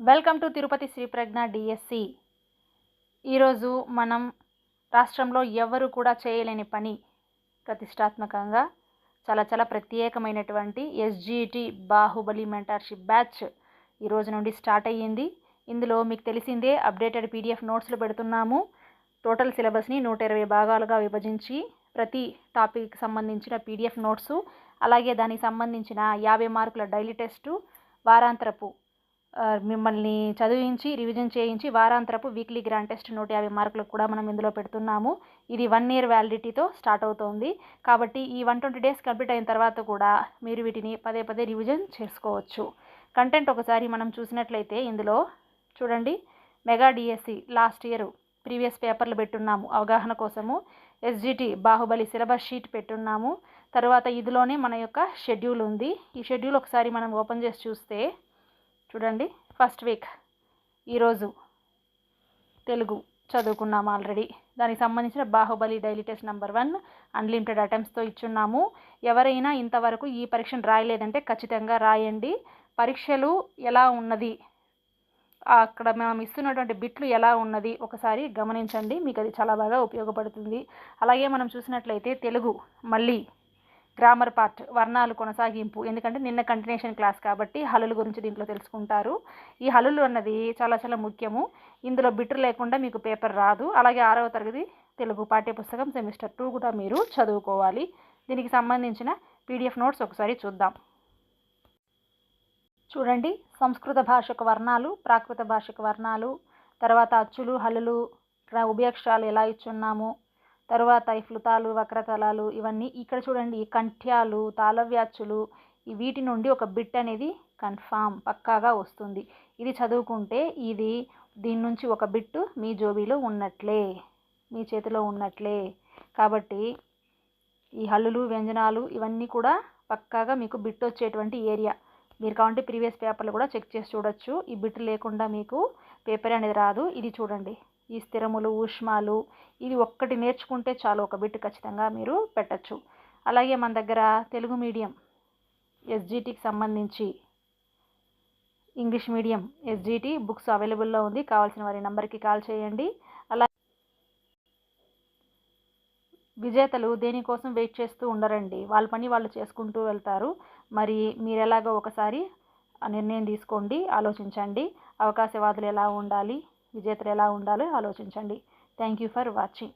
Welcome to Tirupati Sri Pragna DSC. ఈరోజు మనం రాష్ట్రంలో ఎవరు కూడా చేయలేని పని ప్రతిష్టాత్మకంగా చాలా ప్రత్యేకమైనటువంటి ఎస్జిటి బాహుబలి మెంటర్షిప్ బ్యాచ్ ఈ రోజు నుండి స్టార్ట్ అయ్యింది. ఇందులో మీకు తెలిసిందే అప్డేటెడ్ పీడిఎఫ్ నోట్స్లు పెడుతున్నాము. టోటల్ సిలబస్ని 120 భాగాలుగా విభజించి ప్రతి టాపిక్కి సంబంధించిన పీడిఎఫ్ నోట్సు, అలాగే దానికి సంబంధించిన 50 మార్కుల డైలీ టెస్టు, వారాంతరపు మిమ్మల్ని చదివించి రివిజన్ చేయించి వారాంతరపు వీక్లీ గ్రాండ్ టెస్ట్ 150 మార్కులకు కూడా మనం ఇందులో పెడుతున్నాము. ఇది 1 ఇయర్ వ్యాలిడిటీతో స్టార్ట్ అవుతోంది. కాబట్టి ఈ 120 డేస్ కంప్లీట్ అయిన తర్వాత కూడా మీరు వీటిని పదే రివిజన్ చేసుకోవచ్చు. కంటెంట్ ఒకసారి మనం చూసినట్లయితే ఇందులో చూడండి, mega DSC last year previous పేపర్లు పెట్టున్నాము అవగాహన కోసము. ఎస్జిటి బాహుబలి సిలబస్ షీట్ పెట్టున్నాము. తర్వాత ఇందులోనే మన యొక్క షెడ్యూల్ ఉంది. ఈ షెడ్యూల్ ఒకసారి మనం ఓపెన్ చేసి చూస్తే చూడండి, ఫస్ట్ వీక్ ఈరోజు తెలుగు చదువుకున్నాము ఆల్రెడీ. దానికి సంబంధించిన Baahubali daily test number 1 unlimited అటెంప్ట్స్తో ఇచ్చున్నాము. ఎవరైనా ఇంతవరకు ఈ పరీక్షను రాయలేదంటే ఖచ్చితంగా రాయండి. పరీక్షలు ఎలా ఉన్నది, అక్కడ మనం ఇస్తున్నటువంటి బిట్లు ఎలా ఉన్నది ఒకసారి గమనించండి, మీకు అది చాలా బాగా ఉపయోగపడుతుంది. అలాగే మనం చూసినట్లయితే తెలుగు మళ్ళీ గ్రామర్ పార్ట్, వర్ణాలు కొనసాగింపు, ఎందుకంటే నిన్న కంటిన్యూషన్ క్లాస్ కాబట్టి హల్లుల గురించి దీంట్లో తెలుసుకుంటారు. ఈ హల్లులు అన్నది చాలా ముఖ్యము. ఇందులో బిట్టు లేకుండా మీకు పేపర్ రాదు. అలాగే 6వ తరగతి తెలుగు పాఠ్యపుస్తకం సెమిస్టర్ 2 కూడా మీరు చదువుకోవాలి. దీనికి సంబంధించిన పీడిఎఫ్ నోట్స్ ఒకసారి చూద్దాం. చూడండి, సంస్కృత భాషకు వర్ణాలు, ప్రాకృత భాషకు వర్ణాలు, తర్వాత అచ్చులు, హల్లులు, ఉభయక్షరాలు ఎలా ఇచ్చున్నాము, తరువాత ఈ ఫ్లుతాలు, వక్రతలాలు, ఇవన్నీ ఇక్కడ చూడండి. కంఠ్యాలు, తాళవ్యాచులు, వీటి నుండి ఒక బిట్ అనేది కన్ఫామ్ పక్కాగా వస్తుంది. ఇది చదువుకుంటే దీని నుంచి ఒక బిట్టు మీ జోబీలో ఉన్నట్లే, మీ చేతిలో ఉన్నట్లే. కాబట్టి ఈ హల్లులు, వ్యంజనాలు ఇవన్నీ కూడా పక్కాగా మీకు బిట్ వచ్చేటువంటి ఏరియా. మీరు కావాలంటే ప్రీవియస్ పేపర్లు కూడా చెక్ చేసి చూడొచ్చు. ఈ బిట్ లేకుండా మీకు పేపర్ అనేది రాదు. ఇది చూడండి, ఈ స్థిరములు, ఊష్మాలు, ఇది ఒక్కటి నేర్చుకుంటే చాలు, ఒక బిట్ ఖచ్చితంగా మీరు పెట్టచ్చు. అలాగే మన దగ్గర తెలుగు మీడియం ఎస్జిటికి సంబంధించి ఇంగ్లీష్ మీడియం ఎస్జిటి బుక్స్ అవైలబుల్లో ఉంది. కావాల్సిన వారి నెంబర్కి కాల్ చేయండి. అలా విజేతలు దేనికోసం వెయిట్ చేస్తూ ఉండరండి, వాళ్ళ పని వాళ్ళు చేసుకుంటూ వెళ్తారు. మరి మీరు ఎలాగో ఒకసారి నిర్ణయం తీసుకోండి, ఆలోచించండి. అవకాశవాదులు ఎలా ఉండాలి, విజేతలు ఎలా ఉండాలో ఆలోచించండి. Thank you for watching.